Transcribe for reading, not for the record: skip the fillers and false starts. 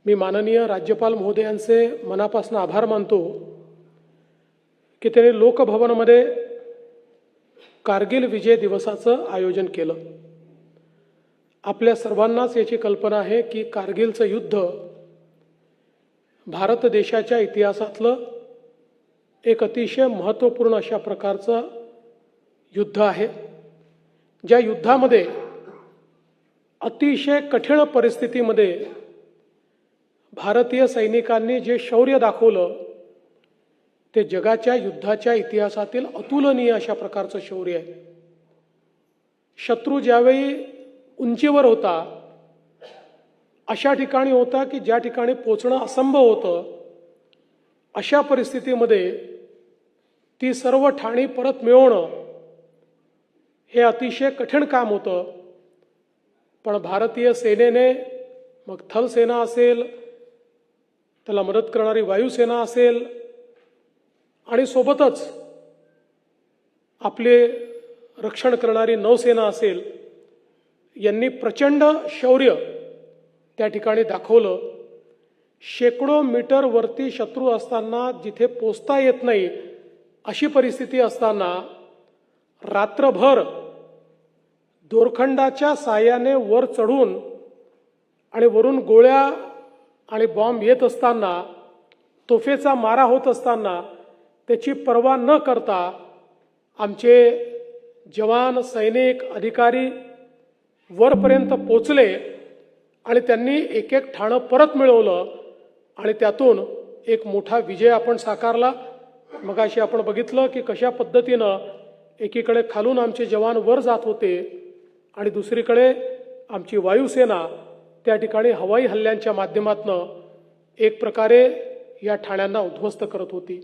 मी माननीय राज्यपाल महोदयांचे मनापासून आभार मानतो की त्यांनी लोकभवनमध्ये कारगिल विजय दिवसाचं आयोजन केलं। आपल्या सर्वांनाच याची कल्पना आहे की कारगिलचं युद्ध भारत देशाच्या इतिहासातलं एक अतिशय महत्त्वपूर्ण अशा प्रकारचं युद्ध आहे, ज्या युद्धामध्ये अतिशय कठीण परिस्थितीमध्ये भारतीय सैनिकांनी जे शौर्य दाखवलं ते जगाच्या युद्धाच्या इतिहासातील अतुलनीय अशा प्रकारचं शौर्य आहे। शत्रू ज्यावेळी उंचीवर होता, अशा ठिकाणी होता की ज्या ठिकाणी पोचणं असंभव होतं, अशा परिस्थितीमध्ये ती सर्व ठाणी परत मिळवणं हे अतिशय कठीण काम होतं। पण भारतीय सेनेने, मग थलसेना असेल, त्याला मदत करणारी वायुसेना असेल आणि सोबतच आपले रक्षण करणारी नौसेना असेल, यांनी प्रचंड शौर्य त्या ठिकाणी दाखवलं। शेकडो मीटर वरती शत्रू असताना, जिथे पोचता येत नाही अशी परिस्थिती असताना, रात्रभर दोरखंडाच्या साहाय्याने वर चढून आणि वरून गोळ्या आणि बॉम्ब येत असताना, तोफेचा मारा होत असताना त्याची पर्वा न करता आमचे जवान, सैनिक, अधिकारी वरपर्यंत पोचले आणि त्यांनी एक एक ठाणं परत मिळवलं आणि त्यातून एक मोठा विजय आपण साकारला। मगाशी आपण बघितलं की कशा पद्धतीनं एकीकडे खालून आमचे जवान वर जात होते आणि दुसरीकडे आमची वायुसेना त्या ठिकाणी हवाई हल्ल्यांच्या माध्यमातून एक प्रकारे या ठाण्यांना उद्ध्वस्त करत होती।